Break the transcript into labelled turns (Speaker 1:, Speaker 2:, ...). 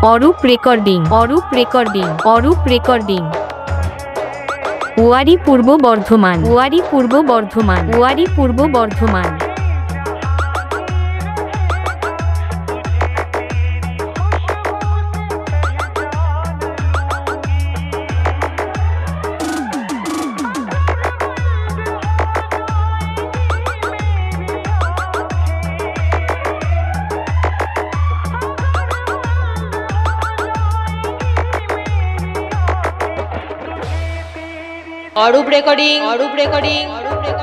Speaker 1: Arup recording, Arup recording, Arup recording. Wari Purba Bardhaman, Wari Purba Bardhaman, Wari Purba Bardhaman.
Speaker 2: Arup recording, Arup recording, Arup recording.